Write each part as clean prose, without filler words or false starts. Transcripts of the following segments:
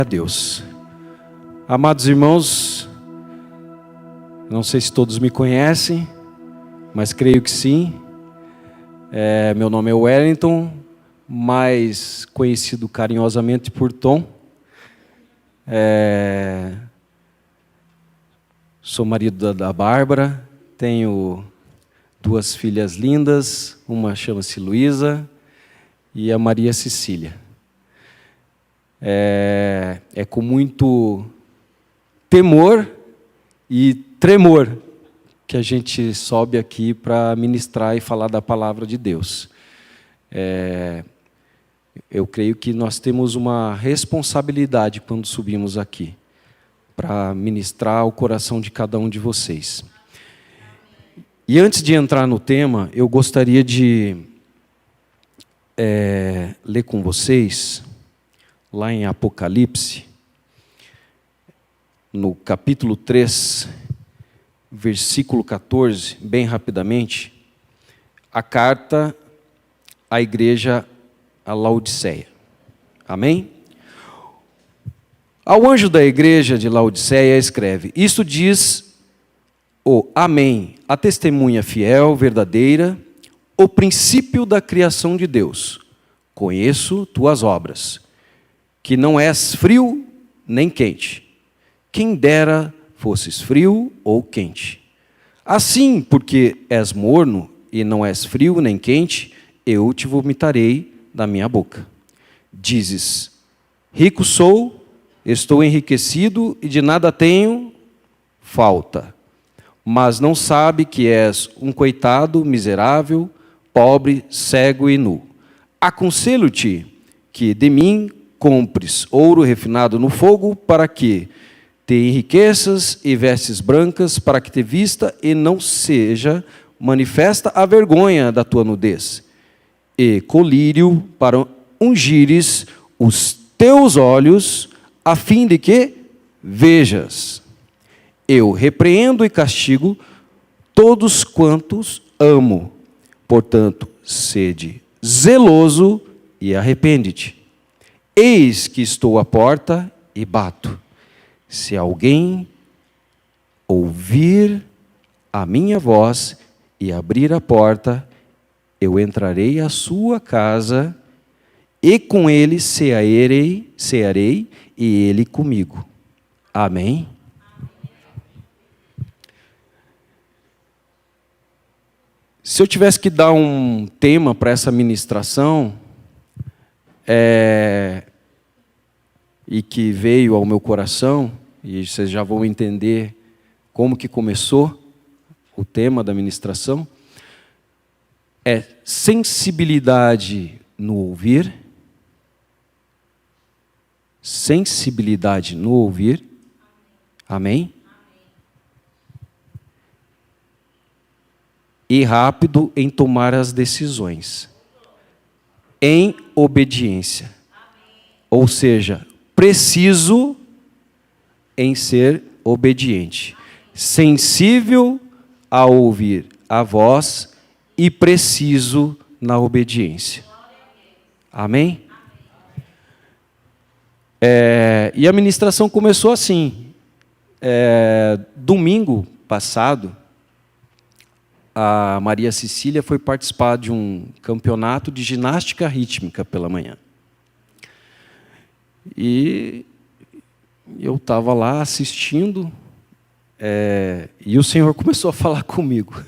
A Deus. Amados irmãos, não sei se todos me conhecem, mas creio que sim. Meu nome é Wellington, mais conhecido carinhosamente por Tom. Sou marido da Bárbara, tenho duas filhas lindas, uma chama-se Luísa e a Maria Cecília. É com muito temor e tremor que a gente sobe aqui para ministrar e falar da palavra de Deus. Eu creio que nós temos uma responsabilidade quando subimos aqui, para ministrar o coração de cada um de vocês. E antes de entrar no tema, eu gostaria de ler com vocês, lá em Apocalipse, no capítulo 3, versículo 14, bem rapidamente, a carta à igreja a Laodiceia. Amém? Ao anjo da igreja de Laodiceia escreve: isto diz o Amém, a testemunha fiel, verdadeira, o princípio da criação de Deus. Conheço tuas obras, que não és frio nem quente. Quem dera fosses frio ou quente. Assim, porque és morno e não és frio nem quente, eu te vomitarei da minha boca. Dizes: rico sou, estou enriquecido e de nada tenho falta. Mas não sabe que és um coitado, miserável, pobre, cego e nu. Aconselho-te que de mim compres ouro refinado no fogo, para que te enriqueças, e vestes brancas, para que te vista e não seja manifesta a vergonha da tua nudez. E colírio para ungires os teus olhos, a fim de que vejas. Eu repreendo e castigo todos quantos amo. Portanto, sede zeloso e arrepende-te. Eis que estou à porta e bato. Se alguém ouvir a minha voz e abrir a porta, eu entrarei à sua casa e com ele cearei e ele comigo. Amém? Se eu tivesse que dar um tema para essa ministração, e que veio ao meu coração, e vocês já vão entender como que começou o tema da ministração, é sensibilidade no ouvir, sensibilidade no ouvir, amém? E rápido em tomar as decisões, em obediência, ou seja, preciso em ser obediente, sensível a ouvir a voz e preciso na obediência. Amém? E a ministração começou assim. Domingo passado, a Maria Cecília foi participar de um campeonato de ginástica rítmica pela manhã. E eu estava lá assistindo, e o Senhor começou a falar comigo.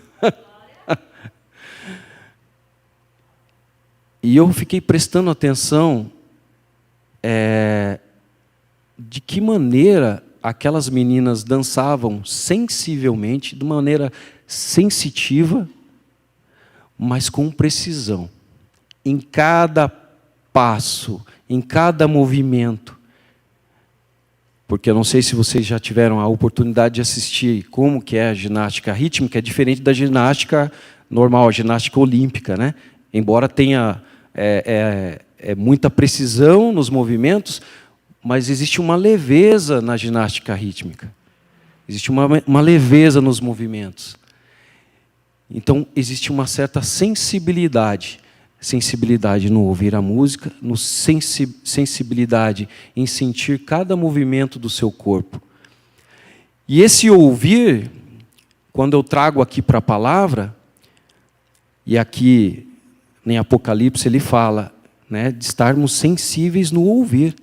E eu fiquei prestando atenção de que maneira aquelas meninas dançavam sensivelmente, de maneira sensitiva, mas com precisão. Em cada passo, em cada movimento. Porque eu não sei se vocês já tiveram a oportunidade de assistir como que é a ginástica rítmica, é diferente da ginástica normal, a ginástica olímpica, né? Embora tenha muita precisão nos movimentos, mas existe uma leveza na ginástica rítmica. Existe uma leveza nos movimentos. Então, existe uma certa sensibilidade. sensibilidade no ouvir a música, no sensibilidade em sentir cada movimento do seu corpo. E esse ouvir, quando eu trago aqui para a palavra, e aqui em Apocalipse ele fala, né, de estarmos sensíveis no ouvir.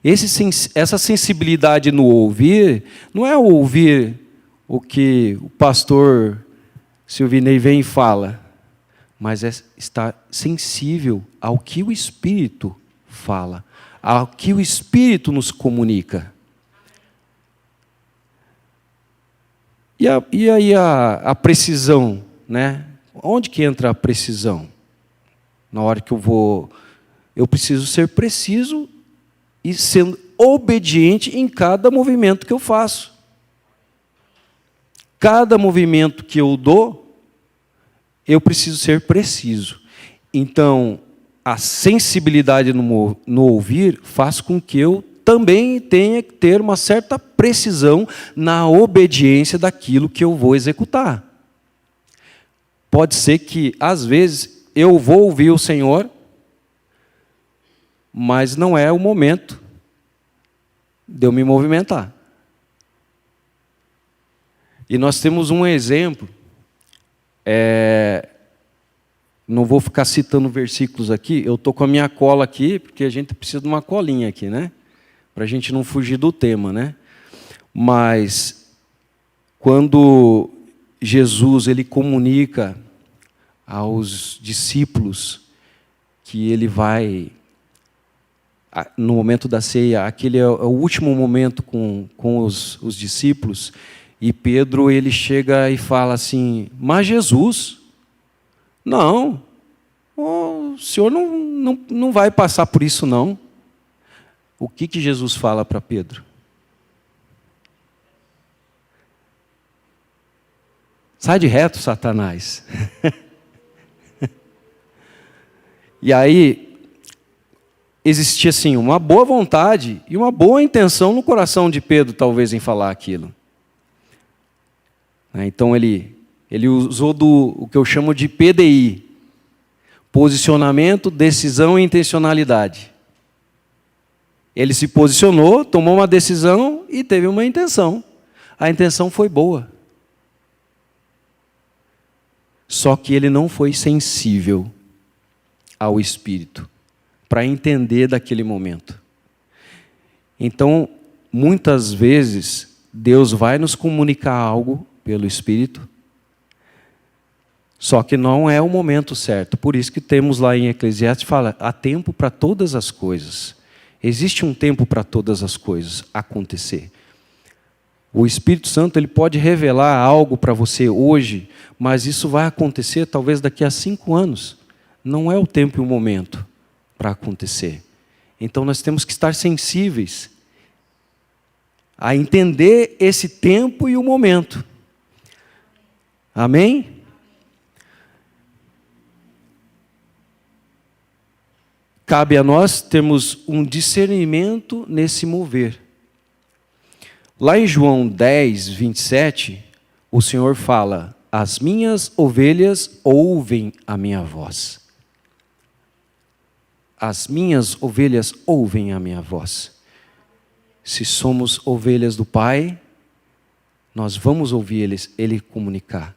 Essa sensibilidade no ouvir, não é ouvir o que o pastor Silvinei vem e fala, mas é estar sensível ao que o Espírito fala, ao que o Espírito nos comunica. E aí a precisão, né? Onde que entra a precisão? Na hora que eu preciso ser preciso e sendo obediente em cada movimento que eu faço. Cada movimento que eu dou, eu preciso ser preciso. Então, a sensibilidade no ouvir faz com que eu também tenha que ter uma certa precisão na obediência daquilo que eu vou executar. Pode ser que, às vezes, eu vou ouvir o Senhor, mas não é o momento de eu me movimentar. E nós temos um exemplo, não vou ficar citando versículos aqui, eu estou com a minha cola aqui, porque a gente precisa de uma colinha aqui, né? Para a gente não fugir do tema, né? Mas, quando Jesus ele comunica aos discípulos que ele vai, no momento da ceia, aquele é o último momento com os discípulos, e Pedro ele chega e fala assim, mas Jesus, não, o Senhor não vai passar por isso não. O que Jesus fala para Pedro? Sai de reto, Satanás. E aí, existia assim, uma boa vontade e uma boa intenção no coração de Pedro, talvez, em falar aquilo. Então, ele usou o que eu chamo de PDI. Posicionamento, decisão e intencionalidade. Ele se posicionou, tomou uma decisão e teve uma intenção. A intenção foi boa. Só que ele não foi sensível ao Espírito para entender daquele momento. Então, muitas vezes, Deus vai nos comunicar algo pelo Espírito, só que não é o momento certo. Por isso que temos lá em Eclesiastes, fala, há tempo para todas as coisas. Existe um tempo para todas as coisas acontecer. O Espírito Santo ele pode revelar algo para você hoje, mas isso vai acontecer talvez daqui a 5 anos. Não é o tempo e o momento para acontecer. Então nós temos que estar sensíveis a entender esse tempo e o momento. Amém? Cabe a nós termos um discernimento nesse mover. Lá em João 10, 27, o Senhor fala, as minhas ovelhas ouvem a minha voz. As minhas ovelhas ouvem a minha voz. Se somos ovelhas do Pai, nós vamos ouvir Ele comunicar.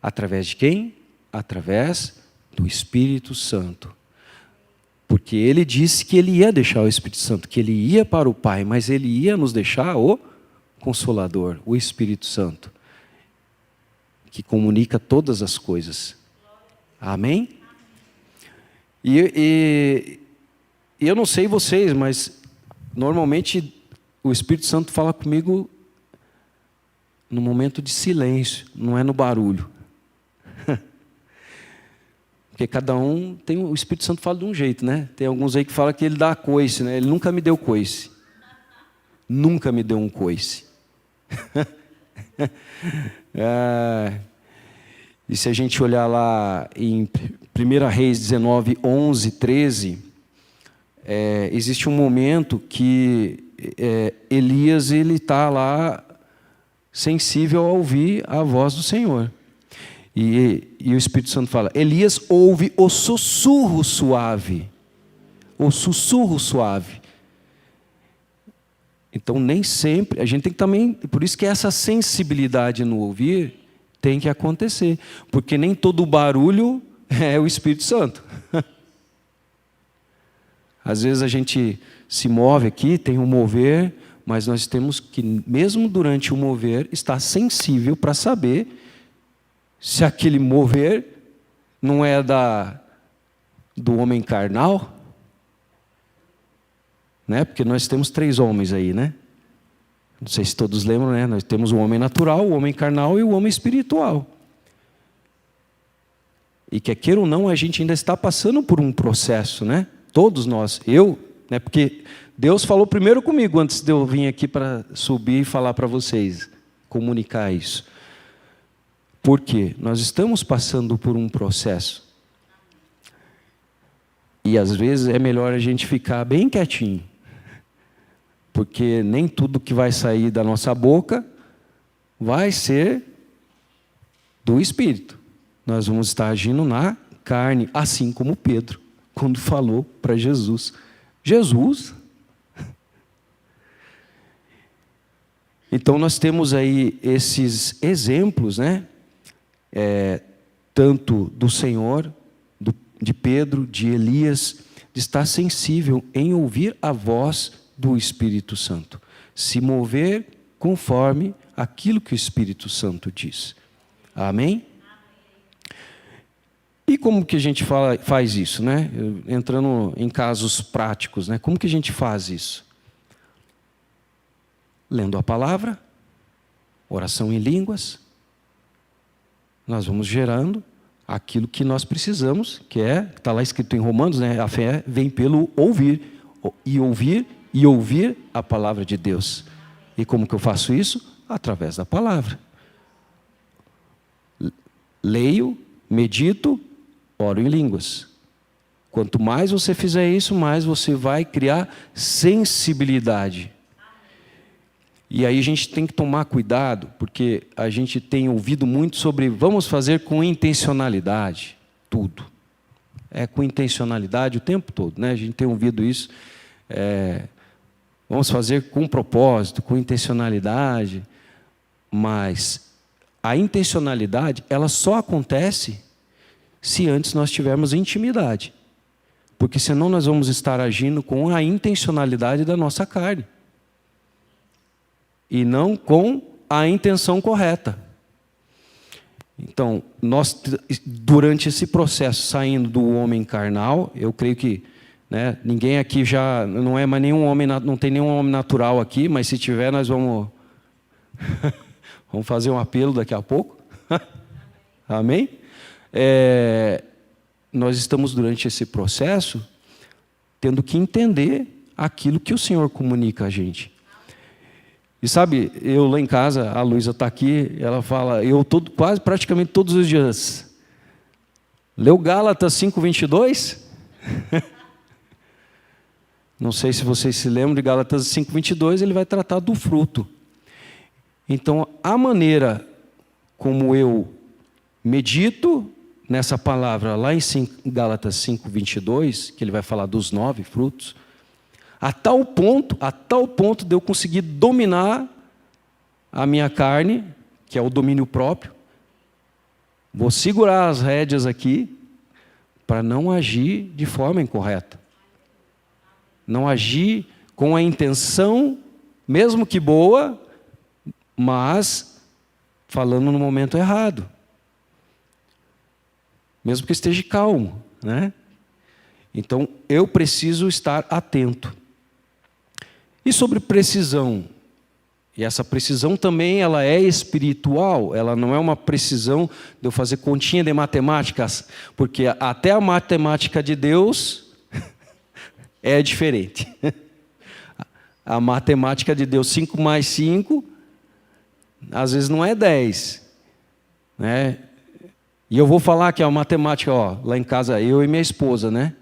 Através de quem? Através do Espírito Santo. Porque Ele disse que Ele ia deixar o Espírito Santo, que Ele ia para o Pai, mas Ele ia nos deixar o Consolador, o Espírito Santo, que comunica todas as coisas. Amém? E eu não sei vocês, mas normalmente o Espírito Santo fala comigo no momento de silêncio, não é no barulho. Porque cada um tem, o Espírito Santo fala de um jeito, né? Tem alguns aí que falam que ele dá coice, né? Ele nunca me deu coice. Nunca me deu um coice. E se a gente olhar lá em 1 Reis 19, 11, 13, existe um momento que Elias está lá sensível a ouvir a voz do Senhor. E o Espírito Santo fala, Elias ouve o sussurro suave. O sussurro suave. Então, nem sempre, a gente tem que também, por isso que essa sensibilidade no ouvir tem que acontecer, porque nem todo barulho é o Espírito Santo. Às vezes a gente se move aqui, tem um mover, mas nós temos que, mesmo durante o mover, estar sensível para saber se aquele mover não é do homem carnal, né? Porque nós temos 3 homens aí, né? Não sei se todos lembram, né? Nós temos o homem natural, o homem carnal e o homem espiritual. E quer queira ou não, a gente ainda está passando por um processo, né? Todos nós, eu, né? Porque Deus falou primeiro comigo antes de eu vir aqui para subir e falar para vocês, comunicar isso. Por quê? Nós estamos passando por um processo. E às vezes é melhor a gente ficar bem quietinho. Porque nem tudo que vai sair da nossa boca vai ser do Espírito. Nós vamos estar agindo na carne, assim como Pedro, quando falou para Jesus. Jesus. Então nós temos aí esses exemplos, né? Tanto do Senhor, de Pedro, de Elias, de estar sensível em ouvir a voz do Espírito Santo, se mover conforme aquilo que o Espírito Santo diz. Amém? E como que a gente faz isso, né? Entrando em casos práticos, né? Como que a gente faz isso? Lendo a palavra, oração em línguas, nós vamos gerando aquilo que nós precisamos, que está lá escrito em Romanos, né? A fé vem pelo ouvir, e ouvir a palavra de Deus. E como que eu faço isso? Através da palavra. Leio, medito, oro em línguas. Quanto mais você fizer isso, mais você vai criar sensibilidade. E aí a gente tem que tomar cuidado, porque a gente tem ouvido muito sobre vamos fazer com intencionalidade, tudo. É com intencionalidade o tempo todo, né? A gente tem ouvido isso. Vamos fazer com propósito, com intencionalidade, mas a intencionalidade, ela só acontece se antes nós tivermos intimidade, porque senão nós vamos estar agindo com a intencionalidade da nossa carne, e não com a intenção correta. Então, nós, durante esse processo, saindo do homem carnal, eu creio que ninguém aqui já, não é mais nenhum homem, não tem nenhum homem natural aqui, mas se tiver, nós vamos vamos fazer um apelo daqui a pouco. Amém? Nós estamos durante esse processo tendo que entender aquilo que o Senhor comunica a gente. E sabe, eu lá em casa, a Luísa está aqui, ela fala, quase praticamente todos os dias, leu Gálatas 5:22? Não sei se vocês se lembram de Gálatas 5:22, ele vai tratar do fruto. Então, a maneira como eu medito nessa palavra, lá em Gálatas 5:22, que ele vai falar dos 9 frutos, a tal ponto de eu conseguir dominar a minha carne, que é o domínio próprio. Vou segurar as rédeas aqui, para não agir de forma incorreta. Não agir com a intenção, mesmo que boa, mas falando no momento errado. Mesmo que esteja calmo, né? Então, eu preciso estar atento. E sobre precisão? E essa precisão também ela é espiritual, ela não é uma precisão de eu fazer continha de matemáticas, porque até a matemática de Deus é diferente. A matemática de Deus, 5 mais 5, às vezes não é 10. Né? E eu vou falar que a matemática, lá em casa, eu e minha esposa, né?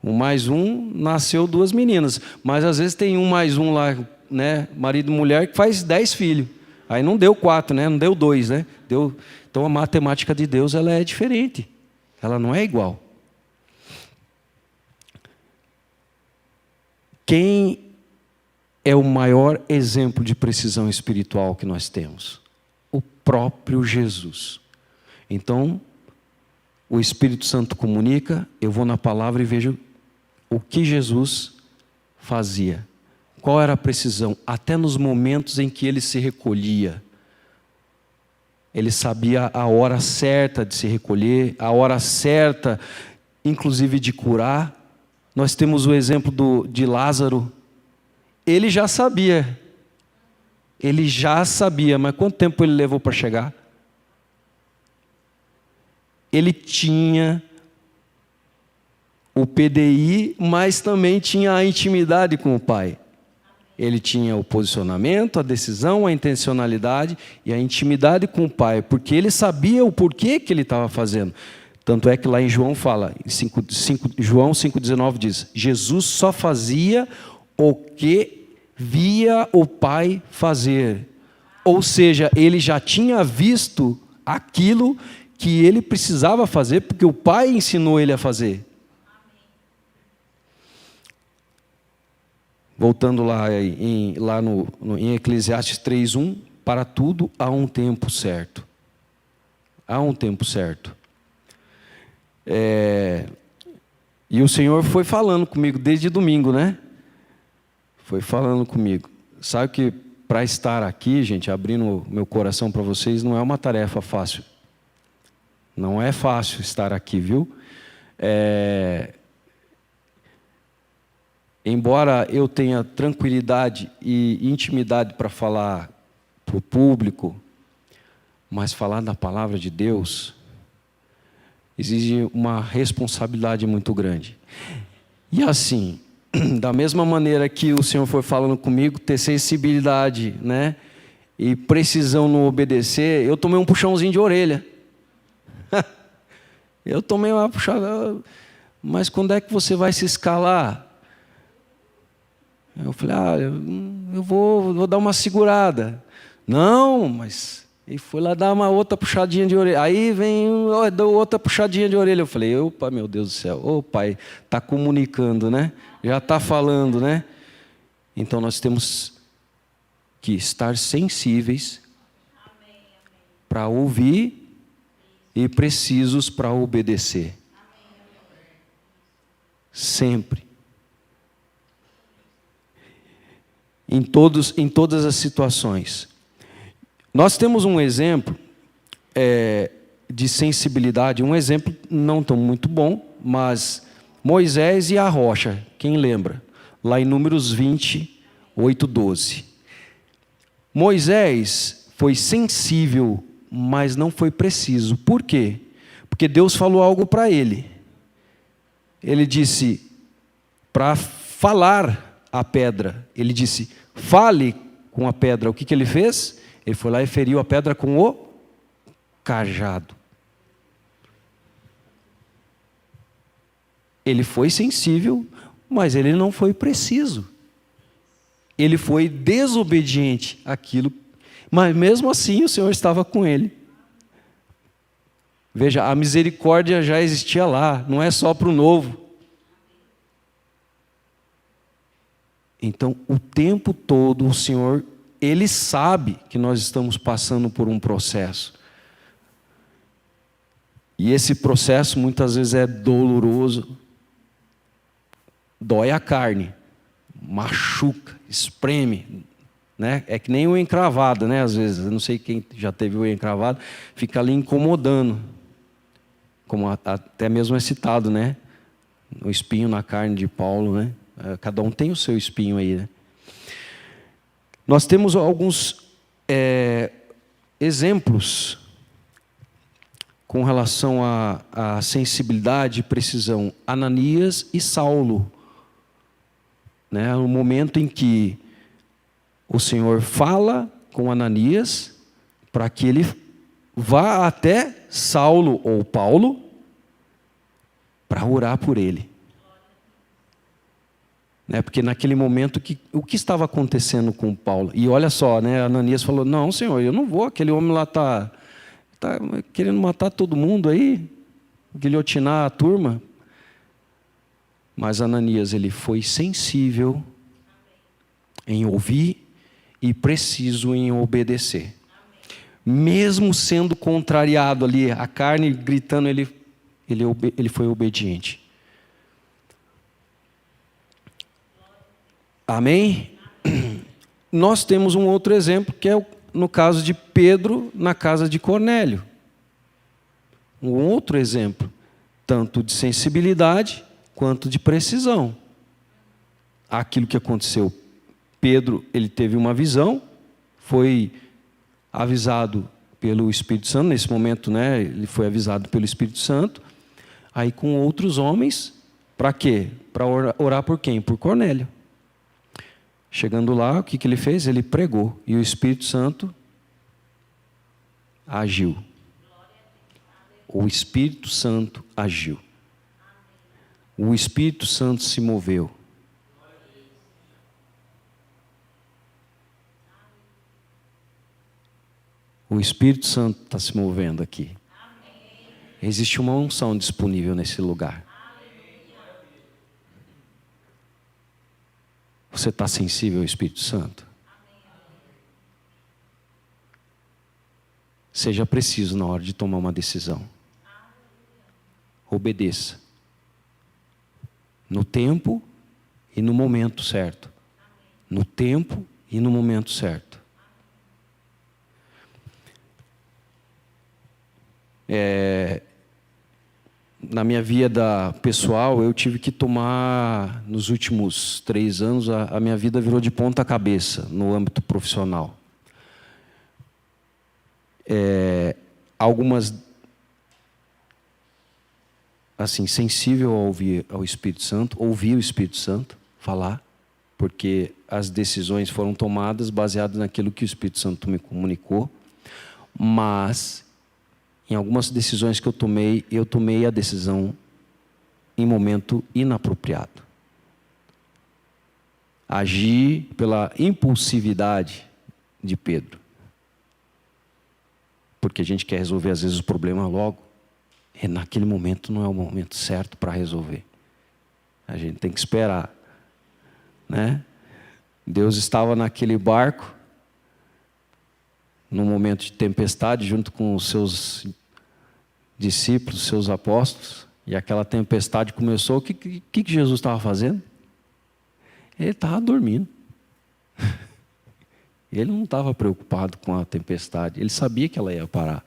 1 mais 1, nasceu 2 meninas. Mas às vezes tem 1 mais 1 lá, né? Marido e mulher, que faz 10 filhos. Aí não deu 4, né? Não deu 2, né? Então a matemática de Deus ela é diferente. Ela não é igual. Quem é o maior exemplo de precisão espiritual que nós temos? O próprio Jesus. Então, o Espírito Santo comunica, eu vou na palavra e vejo o que Jesus fazia. Qual era a precisão? Até nos momentos em que ele se recolhia. Ele sabia a hora certa de se recolher, a hora certa, inclusive de curar. Nós temos o exemplo de Lázaro. Ele já sabia. Ele já sabia, mas quanto tempo ele levou para chegar? Ele tinha o PDI, mas também tinha a intimidade com o Pai. Ele tinha o posicionamento, a decisão, a intencionalidade e a intimidade com o Pai, porque ele sabia o porquê que ele estava fazendo. Tanto é que lá em João fala, João 5,19 diz, Jesus só fazia o que via o Pai fazer. Ou seja, ele já tinha visto aquilo que ele precisava fazer, porque o Pai ensinou ele a fazer. Voltando lá em Eclesiastes 3:1, para tudo há um tempo certo. Há um tempo certo. E o Senhor foi falando comigo desde domingo, né? Foi falando comigo. Sabe que para estar aqui, gente, abrindo meu coração para vocês, não é uma tarefa fácil. Não é fácil estar aqui, viu? Embora eu tenha tranquilidade e intimidade para falar para o público, mas falar da palavra de Deus exige uma responsabilidade muito grande. E assim, da mesma maneira que o Senhor foi falando comigo, ter sensibilidade, né, e precisão no obedecer, eu tomei um puxãozinho de orelha. Eu tomei uma puxada, mas quando é que você vai se escalar? Eu falei, eu vou dar uma segurada. Não, mas... E foi lá dar uma outra puxadinha de orelha. Aí deu outra puxadinha de orelha. Eu falei, opa, meu Deus do céu. Ô Pai, está comunicando, né? Já está falando, né? Então nós temos que estar sensíveis para ouvir e precisos para obedecer. Sempre. Em todas as situações. Nós temos um exemplo de sensibilidade, um exemplo não tão muito bom, mas Moisés e a rocha, quem lembra? Lá em Números 20, 8, 12. Moisés foi sensível, mas não foi preciso. Por quê? Porque Deus falou algo para ele. Ele disse, para falar a pedra, ele disse, fale com a pedra. O que ele fez? Ele foi lá e feriu a pedra com o cajado. Ele foi sensível, mas ele não foi preciso. Ele foi desobediente àquilo, mas mesmo assim o Senhor estava com ele. Veja, a misericórdia já existia lá, não é só para o novo. Então, o tempo todo o Senhor, Ele sabe que nós estamos passando por um processo. E esse processo muitas vezes é doloroso, dói a carne, machuca, espreme, né? É que nem o encravado, né? Às vezes, eu não sei quem já teve o encravado, fica ali incomodando, como até mesmo é citado, né? O espinho na carne de Paulo, né? Cada um tem o seu espinho aí, né? Nós temos alguns exemplos com relação à sensibilidade e precisão. Ananias e Saulo, né? No momento em que o Senhor fala com Ananias para que ele vá até Saulo ou Paulo para orar por ele. Porque naquele momento, o que estava acontecendo com Paulo? E olha só, Ananias falou, não, Senhor, eu não vou, aquele homem lá está querendo matar todo mundo aí, guilhotinar a turma. Mas Ananias, ele foi sensível em ouvir e preciso em obedecer. Mesmo sendo contrariado ali, a carne gritando, ele foi obediente. Amém? Nós temos um outro exemplo, que é no caso de Pedro, na casa de Cornélio. Um outro exemplo, tanto de sensibilidade quanto de precisão. Aquilo que aconteceu. Pedro, ele teve uma visão, foi avisado pelo Espírito Santo, nesse momento, ele foi avisado pelo Espírito Santo, aí com outros homens, para quê? Para orar por quem? Por Cornélio. Chegando lá, o que ele fez? Ele pregou, e o Espírito Santo agiu. O Espírito Santo agiu. O Espírito Santo se moveu. O Espírito Santo está se movendo aqui. Existe uma unção disponível nesse lugar. Você está sensível ao Espírito Santo? Seja preciso na hora de tomar uma decisão. Obedeça. No tempo e no momento certo. No tempo e no momento certo. Na minha vida pessoal, eu tive que tomar, nos últimos 3 anos, a minha vida virou de ponta cabeça no âmbito profissional. Algumas, assim, sensível a ouvir ao Espírito Santo, ouvir o Espírito Santo falar, porque as decisões foram tomadas baseadas naquilo que o Espírito Santo me comunicou, mas em algumas decisões que eu tomei a decisão em momento inapropriado. Agi pela impulsividade de Pedro. Porque a gente quer resolver às vezes o problema logo. E naquele momento não é o momento certo para resolver. A gente tem que esperar. Deus estava naquele barco, num momento de tempestade, junto com os seus discípulos, seus apóstolos, e aquela tempestade começou. O que Jesus estava fazendo? Ele estava dormindo. Ele não estava preocupado com a tempestade, ele sabia que ela ia parar.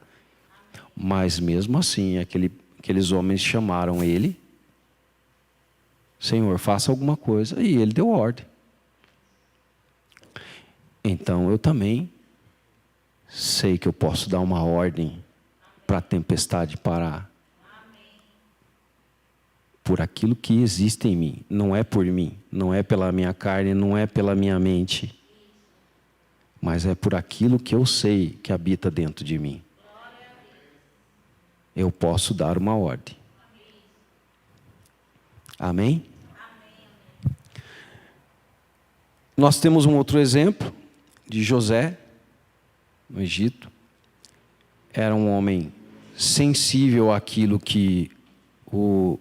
Mas mesmo assim, aqueles homens chamaram ele, Senhor, faça alguma coisa, e ele deu ordem. Então eu também sei que eu posso dar uma ordem para a tempestade parar. Por aquilo que existe em mim, não é por mim, não é pela minha carne, não é pela minha mente, mas é por aquilo que eu sei que habita dentro de mim. Eu posso dar uma ordem. Amém? Nós temos um outro exemplo de José, no Egito. Era um homem sensível àquilo que o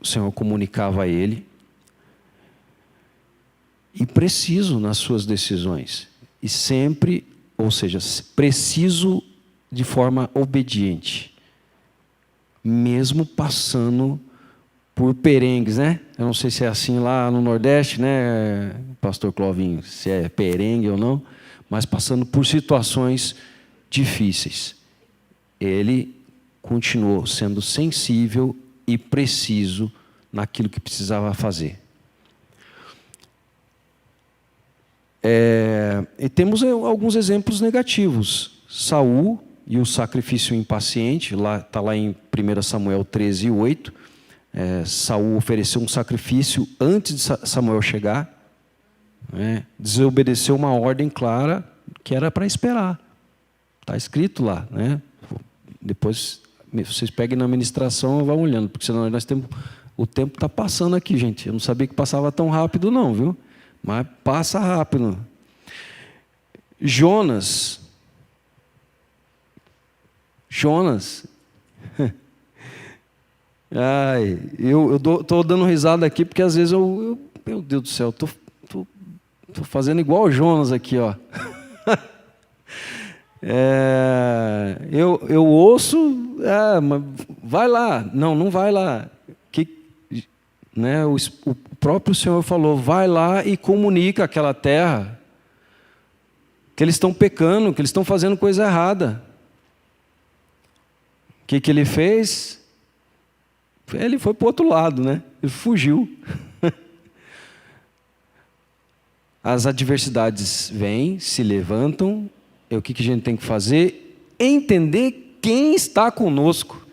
Senhor comunicava a ele. E preciso nas suas decisões. E sempre, ou seja, preciso de forma obediente. Mesmo passando por perengues, Eu não sei se é assim lá no Nordeste, Pastor Clovinho, se é perengue ou não, mas passando por situações difíceis. Ele continuou sendo sensível e preciso naquilo que precisava fazer. E temos alguns exemplos negativos. Saul e o sacrifício impaciente, está lá em 1 Samuel 13:8. Saul ofereceu um sacrifício antes de Samuel chegar. Desobedeceu uma ordem clara que era para esperar. Está escrito lá. Depois vocês peguem na ministração e vão olhando, porque senão nós temos O tempo está passando aqui, gente. Eu não sabia que passava tão rápido, não, viu? Mas passa rápido. Jonas. Ai, eu estou dando risada aqui porque às vezes meu Deus do céu, estou fazendo igual o Jonas aqui, ó. Eu ouço, mas vai lá. Não vai lá. Né, o próprio Senhor falou, vai lá e comunica aquela terra que eles estão pecando, que eles estão fazendo coisa errada. O que ele fez? Ele foi para o outro lado, né? Ele fugiu. As adversidades vêm, se levantam. E o que a gente tem que fazer? Entender quem está conosco.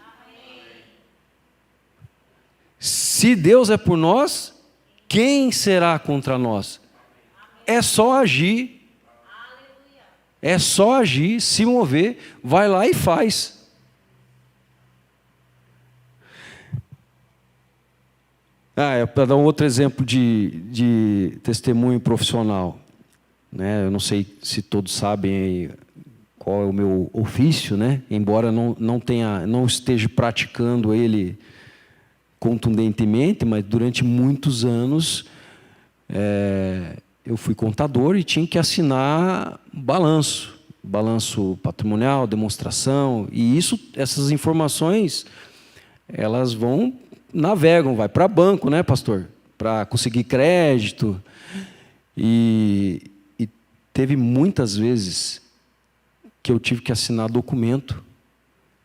Se Deus é por nós, quem será contra nós? É só agir. É só agir, se mover, vai lá e faz. Para dar um outro exemplo de testemunho profissional. Né? Eu não sei se todos sabem qual é o meu ofício, né? Embora não esteja praticando ele contundentemente, mas durante muitos anos eu fui contador e tinha que assinar balanço patrimonial, demonstração, e essas informações elas navegam, vai para banco, né, pastor? Para conseguir crédito. E teve muitas vezes que eu tive que assinar documento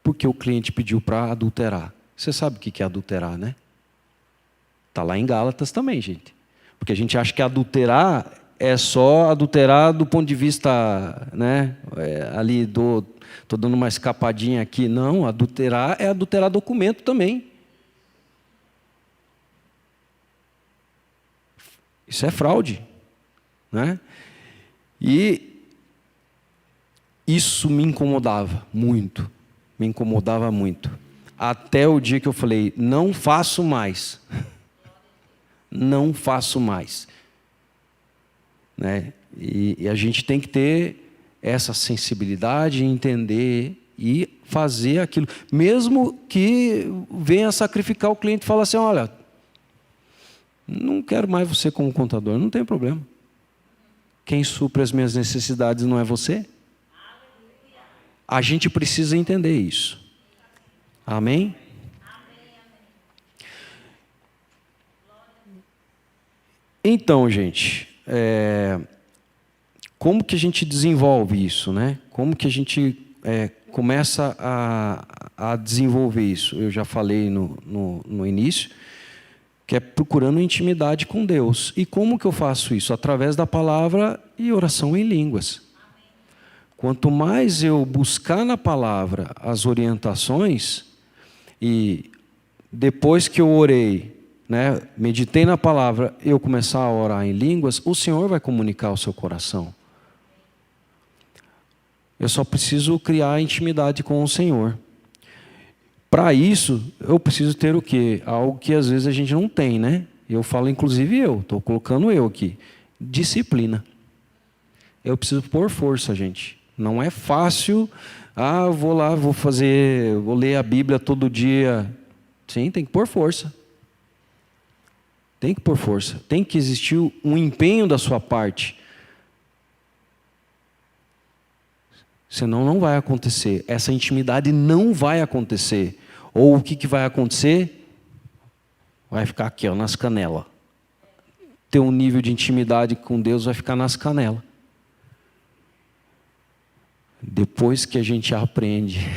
porque o cliente pediu para adulterar. Você sabe o que é adulterar, né? Está lá em Gálatas também, gente. Porque a gente acha que adulterar é só adulterar do ponto de vista, né? Ali estou dando uma escapadinha aqui. Não, adulterar é adulterar documento também. Isso é fraude, né? E isso me incomodava muito, até o dia que eu falei, não faço mais, né? E a gente tem que ter essa sensibilidade, entender e fazer aquilo, mesmo que venha sacrificar o cliente e falar assim, olha, não quero mais você como contador, não tem problema. Quem supre as minhas necessidades não é você? A gente precisa entender isso. Amém? Então, gente, como que a gente desenvolve isso, né? Como que a gente começa a desenvolver isso? Eu já falei no início, que é procurando intimidade com Deus. E como que eu faço isso? Através da palavra e oração em línguas. Quanto mais eu buscar na palavra as orientações, e depois que eu orei, né, meditei na palavra, eu começar a orar em línguas, o Senhor vai comunicar ao seu coração. Eu só preciso criar intimidade com o Senhor. Para isso, eu preciso ter o quê? Algo que às vezes a gente não tem, né? Eu falo, inclusive eu, estou colocando eu aqui. Disciplina. Eu preciso pôr força, gente. Não é fácil, vou lá, vou ler a Bíblia todo dia. Sim, tem que pôr força. Tem que pôr força. Tem que existir um empenho da sua parte. Senão não vai acontecer. Essa intimidade não vai acontecer. Ou o que vai acontecer? Vai ficar aqui, ó, nas canelas. Ter um nível de intimidade com Deus vai ficar nas canelas. Depois que a gente aprende.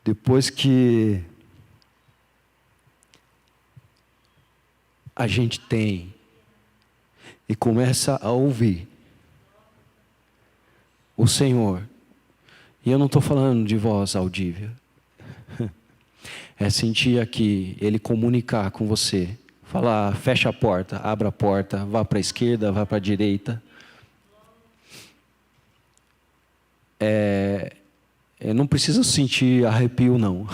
Depois que a gente tem e começa a ouvir o Senhor, e eu não estou falando de voz audível, é sentir aqui Ele comunicar com você, falar, fecha a porta, abra a porta, vá para a esquerda, vá para a direita. Não precisa sentir arrepio, não.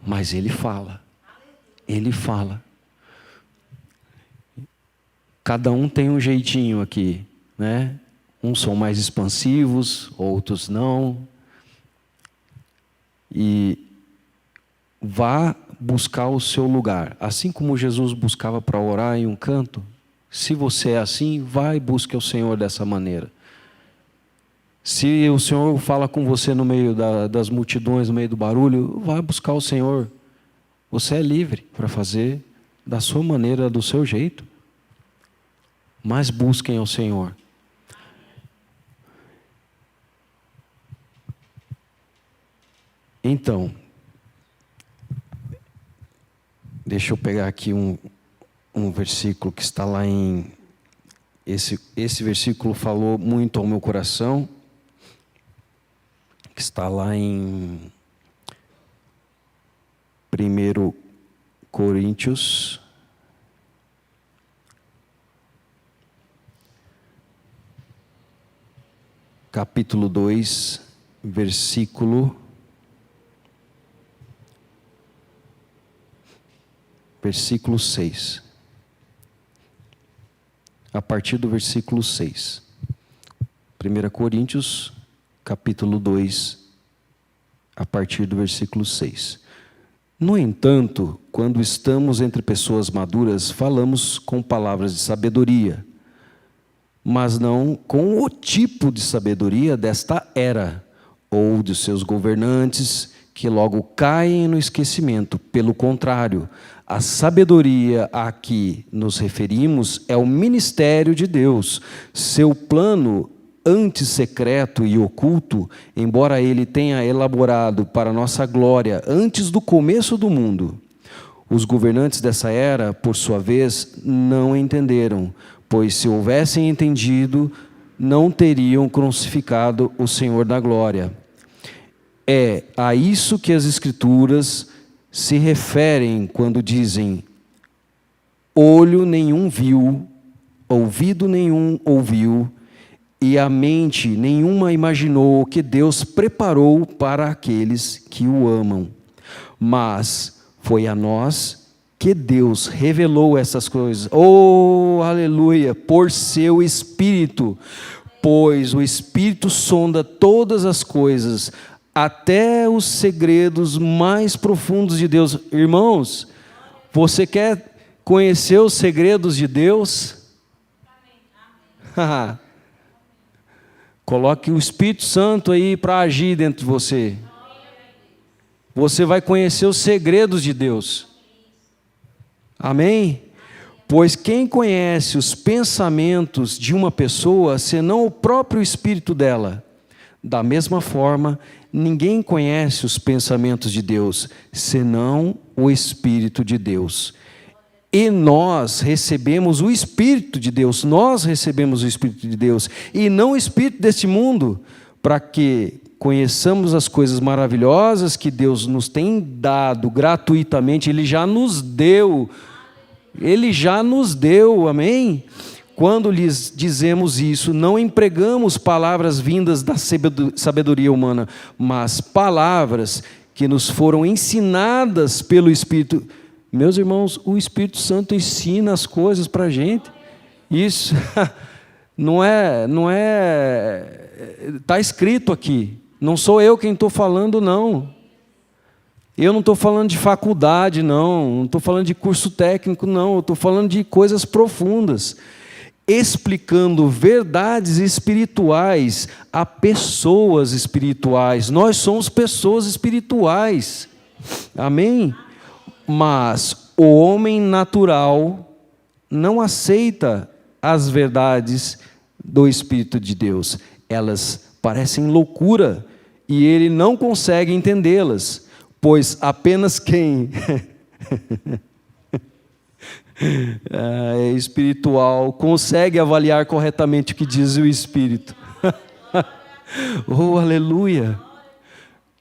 Mas ele fala. Ele fala. Cada um tem um jeitinho aqui, né? Uns são mais expansivos, outros não. E vá buscar o seu lugar. Assim como Jesus buscava para orar em um canto, se você é assim, vai e busque o Senhor dessa maneira. Se o Senhor fala com você no meio das multidões, no meio do barulho, vá buscar o Senhor. Você é livre para fazer da sua maneira, do seu jeito. Mas busquem ao Senhor. Então, deixa eu pegar aqui um versículo que está lá em... Esse versículo falou muito ao meu coração, que está lá em 1 Coríntios, capítulo 2, versículo 6. A partir do versículo 6. 1 Coríntios, capítulo 2, a partir do versículo 6. No entanto, quando estamos entre pessoas maduras, falamos com palavras de sabedoria, mas não com o tipo de sabedoria desta era, ou de seus governantes, que logo caem no esquecimento. Pelo contrário, a sabedoria a que nos referimos é o ministério de Deus. Seu plano antes secreto e oculto, embora ele tenha elaborado para nossa glória antes do começo do mundo. Os governantes dessa era, por sua vez, não entenderam, pois se houvessem entendido, não teriam crucificado o Senhor da glória. É a isso que as Escrituras se referem quando dizem: olho nenhum viu, ouvido nenhum ouviu, e a mente nenhuma imaginou o que Deus preparou para aqueles que o amam. Mas foi a nós que Deus revelou essas coisas. Oh, aleluia! Por seu Espírito, pois o Espírito sonda todas as coisas, até os segredos mais profundos de Deus. Irmãos, você quer conhecer os segredos de Deus? Amém. Coloque o Espírito Santo aí para agir dentro de você. Você vai conhecer os segredos de Deus. Amém? Pois quem conhece os pensamentos de uma pessoa, senão o próprio espírito dela? Da mesma forma, ninguém conhece os pensamentos de Deus, senão o Espírito de Deus. E nós recebemos o Espírito de Deus, e não o Espírito deste mundo, para que conheçamos as coisas maravilhosas que Deus nos tem dado gratuitamente. Ele já nos deu, amém? Quando lhes dizemos isso, não empregamos palavras vindas da sabedoria humana, mas palavras que nos foram ensinadas pelo Espírito. Meus irmãos, o Espírito Santo ensina as coisas para a gente. Isso não está escrito aqui. Não sou eu quem estou falando, não. Eu não estou falando de faculdade, não estou falando de curso técnico, não. Eu estou falando de coisas profundas, explicando verdades espirituais a pessoas espirituais. Nós somos pessoas espirituais, amém? Mas o homem natural não aceita as verdades do Espírito de Deus. Elas parecem loucura e ele não consegue entendê-las, pois apenas quem é espiritual consegue avaliar corretamente o que diz o Espírito. Oh, aleluia!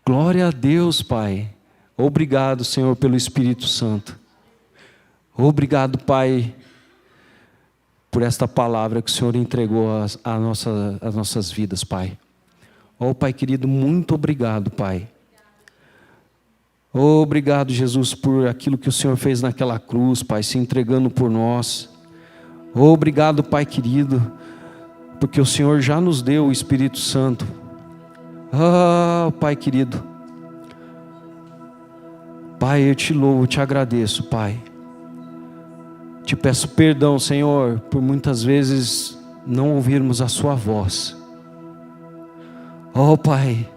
Glória a Deus, Pai. Obrigado, Senhor, pelo Espírito Santo. Obrigado, Pai, por esta palavra que o Senhor entregou às nossas vidas, Pai. Oh, Pai querido, muito obrigado, Pai. Oh, obrigado, Jesus, por aquilo que o Senhor fez naquela cruz, Pai, se entregando por nós. Oh, obrigado, Pai querido, porque o Senhor já nos deu o Espírito Santo. Ah, Pai querido. Pai, eu te louvo, eu te agradeço, Pai. Te peço perdão, Senhor, por muitas vezes não ouvirmos a sua voz. Oh, Pai,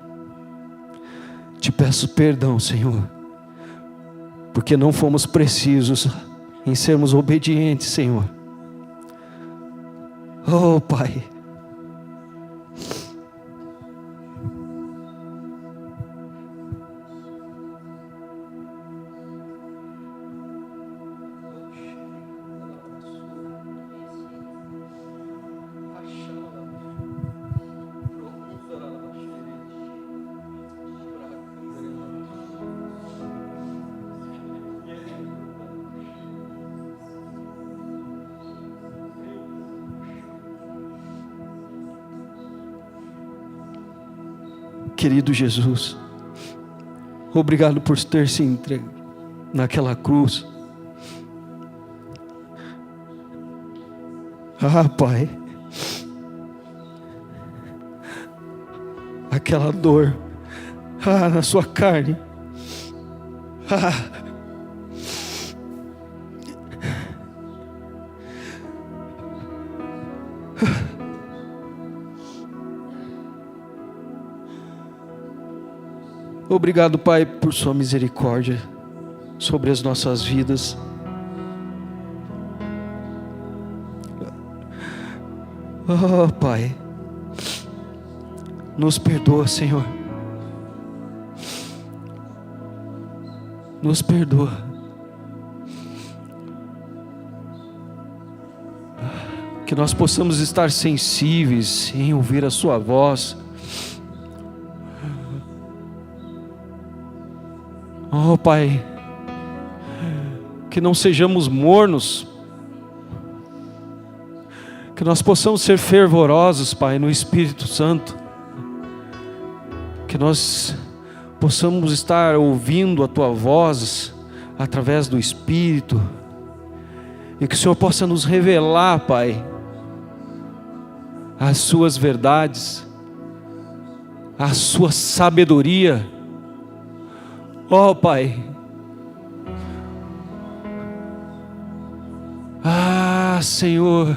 te peço perdão, Senhor, porque não fomos precisos em sermos obedientes, Senhor. Oh, Pai. Querido Jesus, obrigado por ter se entregue naquela cruz. Ah, Pai, aquela dor, na sua carne, Obrigado, Pai, por sua misericórdia sobre as nossas vidas. Oh, Pai, nos perdoa, Senhor. Nos perdoa. Que nós possamos estar sensíveis em ouvir a sua voz. Oh, Pai, que não sejamos mornos, que nós possamos ser fervorosos, Pai, no Espírito Santo, que nós possamos estar ouvindo a Tua voz através do Espírito, e que o Senhor possa nos revelar, Pai, as Suas verdades, a Sua sabedoria. Oh, Pai, Senhor,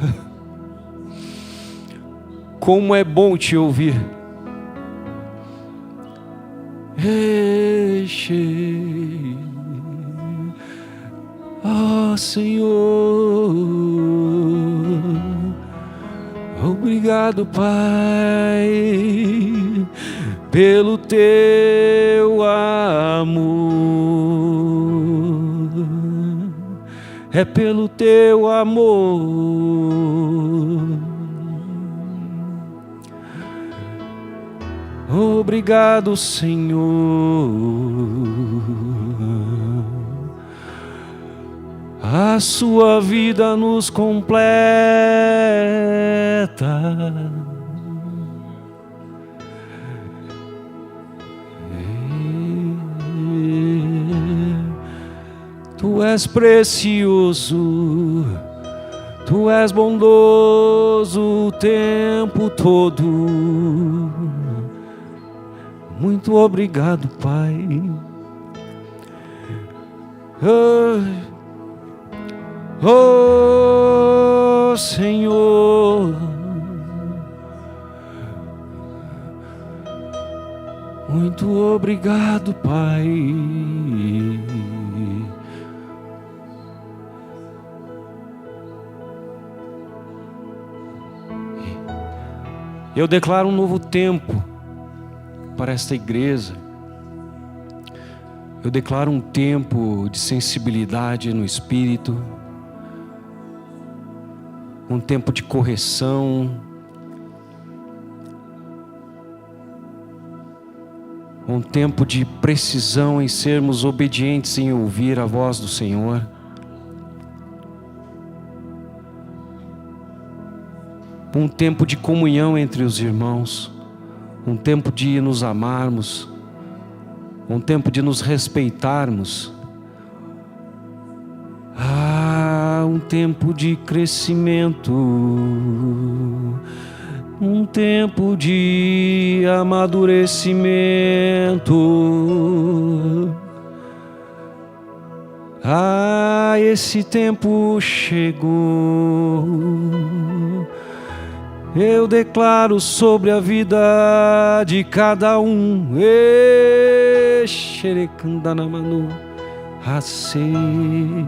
como é bom Te ouvir. Senhor, obrigado, Pai, pelo Teu amor. É pelo Teu amor. Obrigado, Senhor. A Sua vida nos completa. Tu és precioso, Tu és bondoso o tempo todo. Muito obrigado, Pai. Oh, Senhor, muito obrigado, Pai. Eu declaro um novo tempo para esta igreja. Eu declaro um tempo de sensibilidade no Espírito, um tempo de correção, um tempo de precisão em sermos obedientes em ouvir a voz do Senhor. Um tempo de comunhão entre os irmãos, um tempo de nos amarmos, um tempo de nos respeitarmos. Um tempo de crescimento, um tempo de amadurecimento. Esse tempo chegou. Eu declaro sobre a vida de cada um. Xerecandanamanu, Hasei,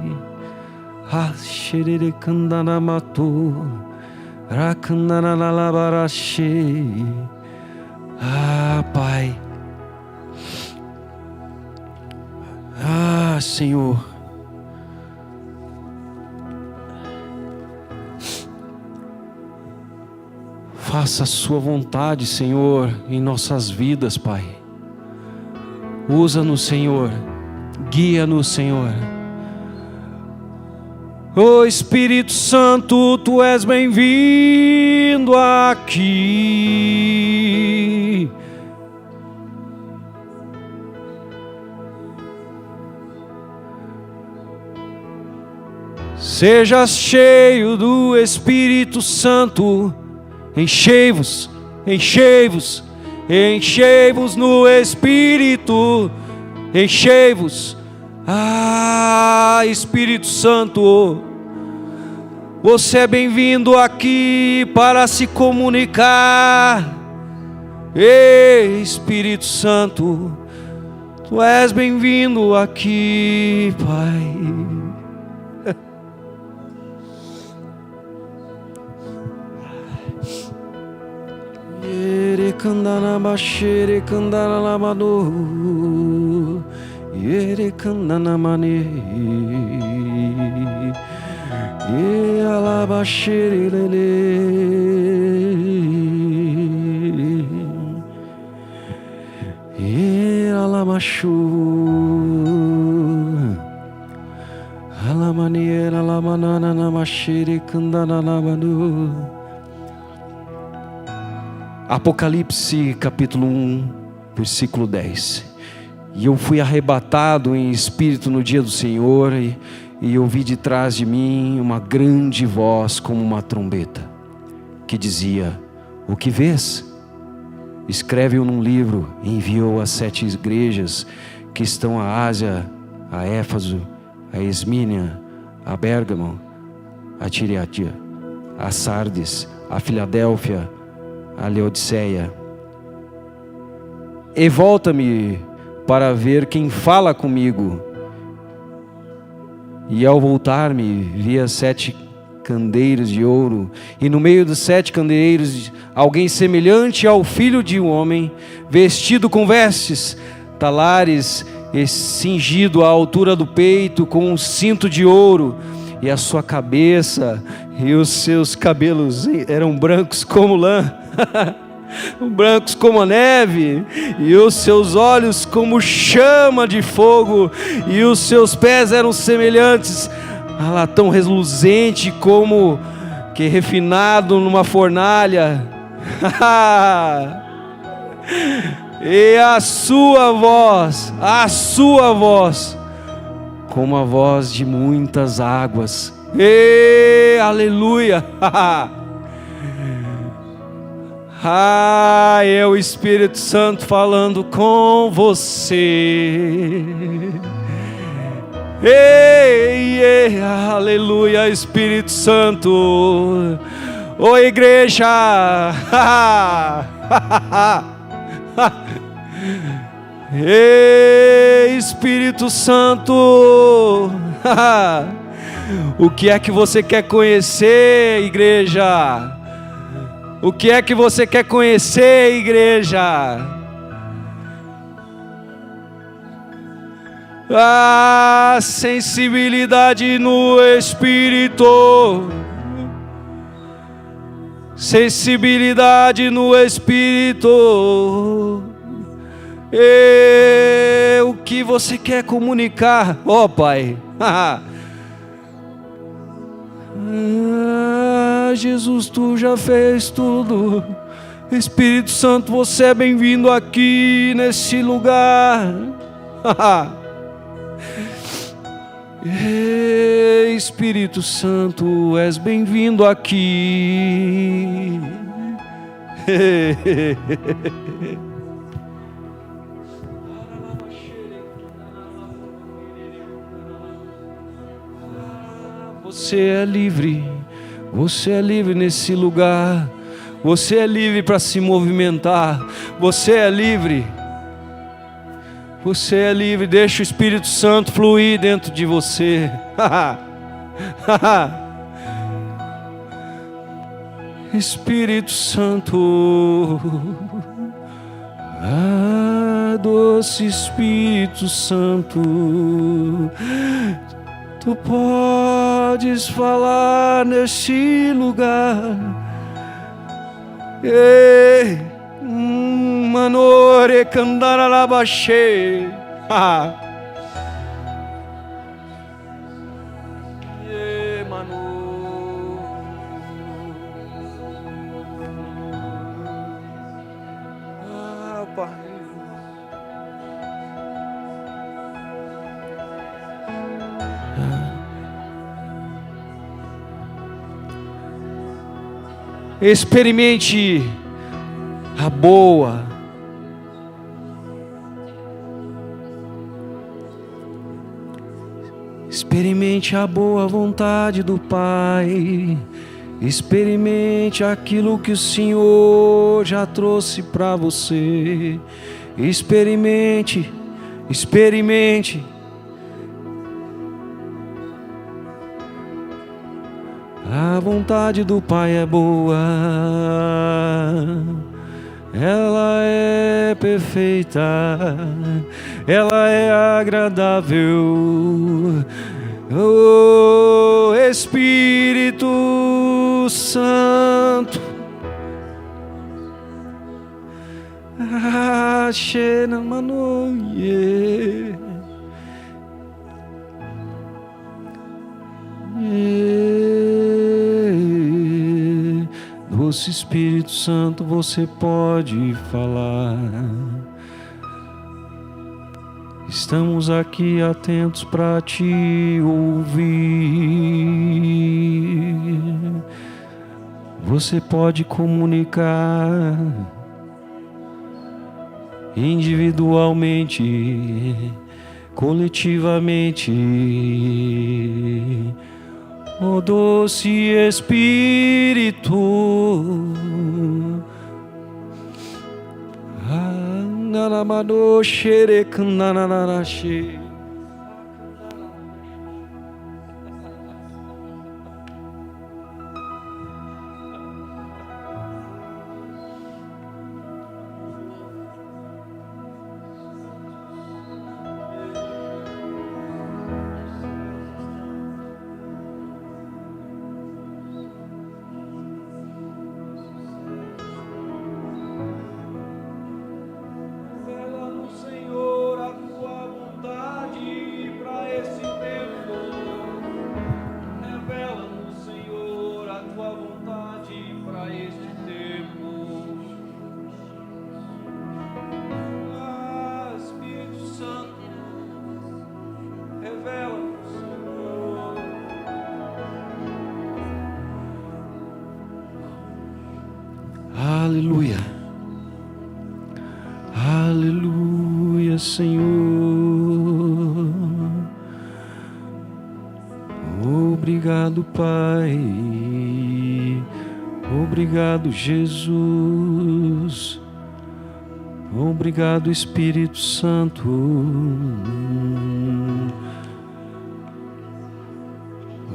Xerecandanamatu, Racandanalabarache. Pai. Senhor. Faça a sua vontade, Senhor, em nossas vidas, Pai. Usa-nos, Senhor. Guia-nos, Senhor. Espírito Santo, Tu és bem-vindo aqui. Seja cheio do Espírito Santo. Enchei-vos, enchei-vos, enchei-vos no Espírito, enchei-vos. Espírito Santo, você é bem-vindo aqui para se comunicar. Espírito Santo, Tu és bem-vindo aqui, Pai. Yere candana bashere candana lamadu, yere candana mane, ye alabashere lele, ye alamashu, alamane alamanana namashere candana lamadu. Apocalipse capítulo 1, versículo 10. E eu fui arrebatado em espírito no dia do Senhor, e ouvi de trás de mim uma grande voz como uma trombeta, que dizia: o que vês? Escreve-o num livro, e enviou às 7 igrejas que estão a Ásia, a Éfaso, a Esmínia, a Bérgamo, a Tiatira, a Sardes, a Filadélfia, a Laodiceia. E volta-me para ver quem fala comigo. E ao voltar-me, vi as 7 candeeiros de ouro, e no meio dos 7 candeeiros alguém semelhante ao Filho de um homem, vestido com vestes talares e cingido à altura do peito com um cinto de ouro, e a sua cabeça e os seus cabelos eram brancos como lã, brancos como a neve, e os seus olhos como chama de fogo, e os seus pés eram semelhantes a latão reluzente, como que refinado numa fornalha. E a sua voz, como a voz de muitas águas. Aleluia! É o Espírito Santo falando com você. Aleluia, Espírito Santo. Ô igreja! Espírito Santo. O que é que você quer conhecer, igreja? O que é que você quer conhecer, igreja? Sensibilidade no Espírito. Sensibilidade no Espírito. O que você quer comunicar? Pai. Jesus, Tu já fez tudo. Espírito Santo, você é bem-vindo aqui nesse lugar. Espírito Santo, és bem-vindo aqui. Você é livre nesse lugar. Você é livre para se movimentar. Você é livre. Você é livre. Deixa o Espírito Santo fluir dentro de você. Espírito Santo, doce Espírito Santo, tu podes falar neste lugar. Ei, manore candaralabaxê. Experimente a boa, experimente a boa vontade do Pai, experimente aquilo que o Senhor já trouxe para você, experimente. A vontade do Pai é boa, ela é perfeita, ela é agradável. Oh, Espírito Santo, Shena Manoye. Doce Espírito Santo, você pode falar. Estamos aqui atentos para te ouvir. Você pode comunicar individualmente, coletivamente. Oh, doce Espírito, Naramano xerecanararaxe. Aleluia, aleluia, Senhor. Obrigado, Pai. Obrigado, Jesus. Obrigado, Espírito Santo.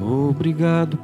Obrigado.